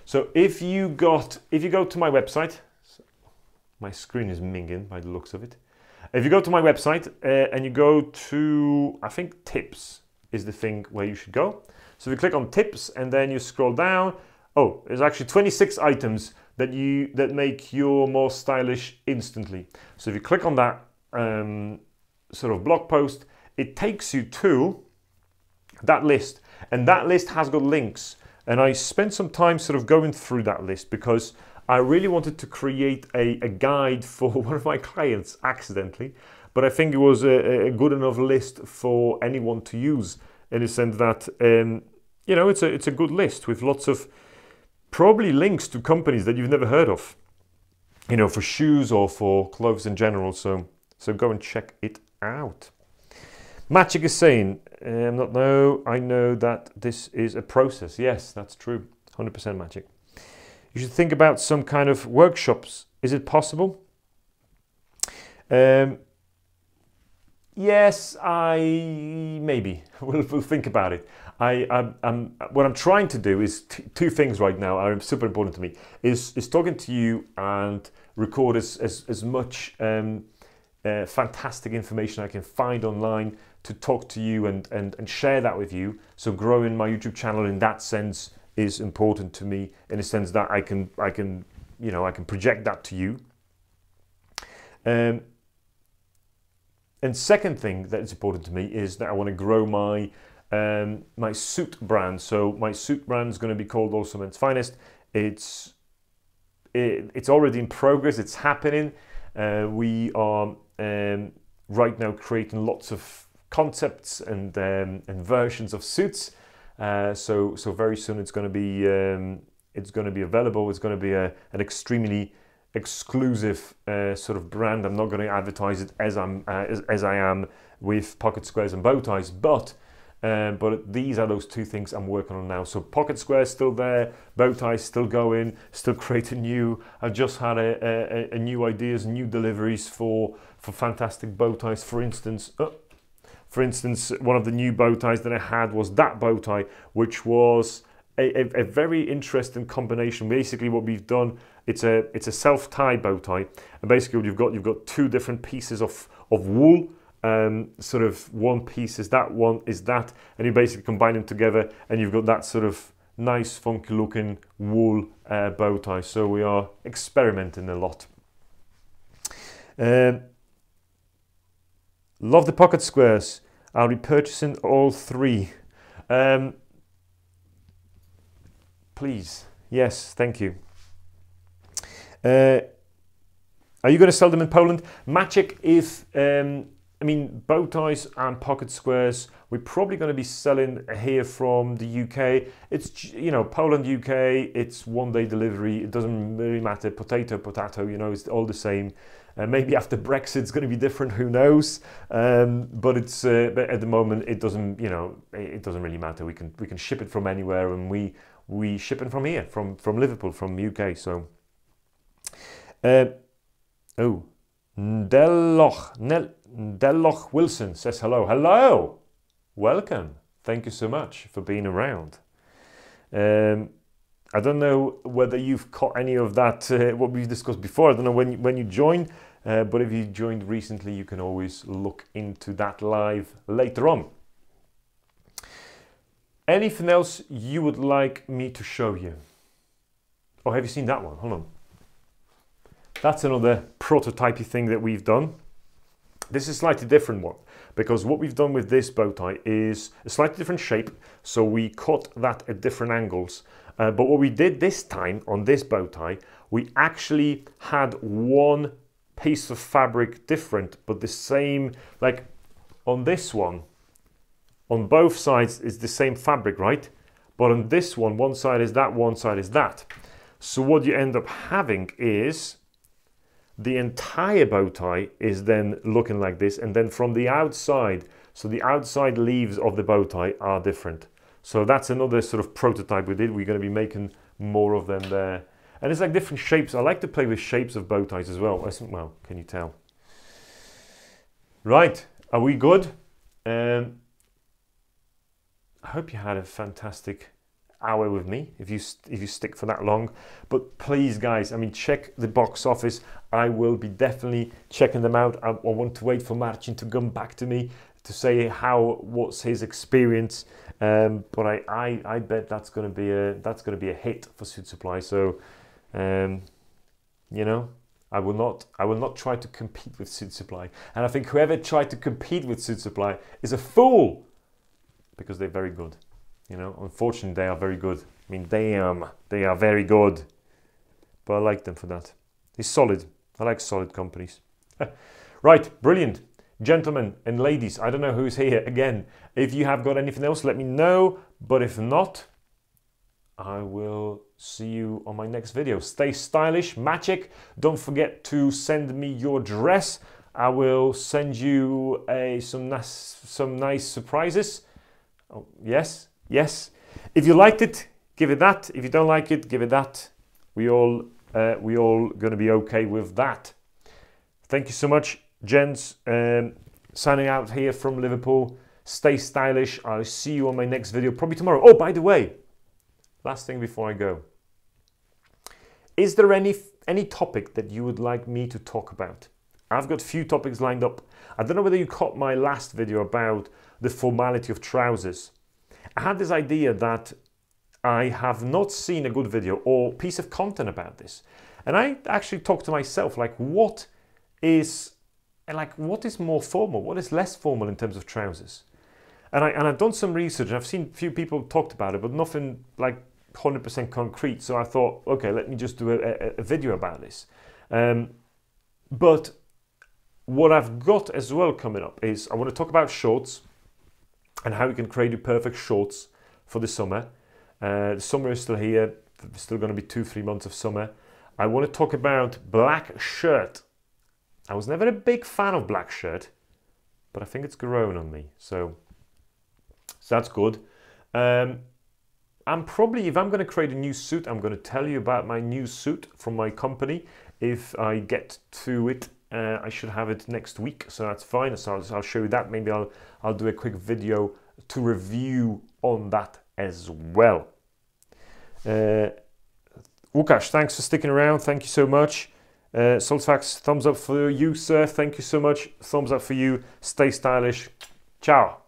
So if you go to my website, my screen is minging by the looks of it. If you go to my website and you go to, I think tips is the thing where you should go. So if you click on tips and then you scroll down, oh, there's actually 26 items that make you more stylish instantly. So if you click on that sort of blog post, it takes you to that list, and that list has got links. And I spent some time sort of going through that list because I really wanted to create a guide for one of my clients accidentally, but I think it was a good enough list for anyone to use, in the sense that you know, it's a good list with lots of probably links to companies that you've never heard of, you know, for shoes or for clothes in general. So go and check it out. Magic is saying, I know that this is a process. Yes, that's true. 100% Magic. You should think about some kind of workshops. Is it possible? Yes, maybe. We'll think about it. What I'm trying to do is two things right now are super important to me. Is talking to you and record as much fantastic information I can find online to talk to you and share that with you. So growing my YouTube channel in that sense is important to me, in a sense that I can project that to you. And second thing that is important to me is that I want to grow my my suit brand. So my suit brand is going to be called Also Men's Finest. It's already in progress. It's happening. We are right now creating lots of concepts and versions of suits. So very soon it's going to be available. It's going to be an extremely exclusive sort of brand. I'm not going to advertise it as I am with pocket squares and bow ties, but these are those two things I'm working on now. So pocket squares still there, bow ties still going, still creating new. I've just had a new ideas, new deliveries for fantastic bow ties. For instance, one of the new bow ties that I had was that bow tie, which was a very interesting combination. Basically, what we've done, it's a self-tie bow tie, and basically what you've got two different pieces of wool. Sort of one piece is that, one is that, and you basically combine them together, and you've got that sort of nice, funky looking wool bow tie. So we are experimenting a lot. Love the pocket squares. I'll be purchasing all three. Please. Yes, thank you. Are you going to sell them in Poland? Magic, I mean, bow ties and pocket squares, we're probably going to be selling here from the UK. It's, you know, Poland, UK, it's one-day delivery. It doesn't really matter. Potato, you know, it's all the same. Maybe after Brexit it's going to be different, who knows? But it's but at the moment it doesn't, you know, it doesn't really matter. We can ship it from anywhere, and we ship it from here, from Liverpool, from UK. So, Delloch Wilson says hello. Hello, welcome. Thank you so much for being around. I don't know whether you've caught any of that, what we've discussed before. I don't know when you joined, but if you joined recently, you can always look into that live later on. Anything else you would like me to show you? Oh, have you seen that one? Hold on. That's another prototypey thing that we've done. This is a slightly different one, because what we've done with this bow tie is a slightly different shape. So we cut that at different angles. But what we did this time on this bow tie we actually had one piece of fabric different, but the same, like on this one, on both sides is the same fabric, right? But on this one side is that, one side is that. So what you end up having is the entire bow tie is then looking like this, and then from the outside, so the outside leaves of the bow tie are different. So that's another sort of prototype we did. We're going to be making more of them there. And it's like different shapes. I like to play with shapes of bow ties as well. Well, can you tell? Right, are we good? I hope you had a fantastic hour with me, if you stick for that long. But please, guys, I mean, check the box office. I will be definitely checking them out. I want to wait for Marcin to come back to me to say what's his experience. But I bet that's going to be a hit for Suitsupply. So, you know, I will not try to compete with Suitsupply. And I think whoever tried to compete with Suitsupply is a fool, because they're very good. You know, unfortunately, they are very good. I mean, damn, they are very good. But I like them for that. It's solid. I like solid companies. Right, brilliant. Gentlemen and ladies, I don't know who's here again. If you have got anything else, let me know. But if not, I will see you on my next video. Stay stylish, magic. Don't forget to send me your dress. I will send you some nice surprises. Oh, yes, yes. If you liked it, give it that. If you don't like it, give it that. We all going to be okay with that. Thank you so much, gents. Signing out here from Liverpool. Stay stylish. I'll see you on my next video, probably tomorrow. Oh, by the way, last thing before I go. Is there any topic that you would like me to talk about? I've got a few topics lined up. I don't know whether you caught my last video about the formality of trousers. I had this idea that I have not seen a good video or piece of content about this. And I actually talked to myself, like, what is more formal? What is less formal in terms of trousers? And I've done some research, and I've seen a few people talked about it, but nothing like 100% concrete. So I thought, okay, let me just do a video about this. But what I've got as well coming up is I want to talk about shorts and how you can create your perfect shorts for the summer. The summer is still here. There's still going to be 2-3 months of summer. I want to talk about black shirt. I was never a big fan of black shirt, but I think it's grown on me. So that's good. I'm probably, if I'm going to create a new suit, I'm going to tell you about my new suit from my company. If I get to it, I should have it next week, so that's fine. So I'll show you that. Maybe I'll do a quick video to review on that as well. Łukasz, thanks for sticking around. Thank you so much. Solfax, thumbs up for you, sir. Thank you so much. Thumbs up for you. Stay stylish. Ciao.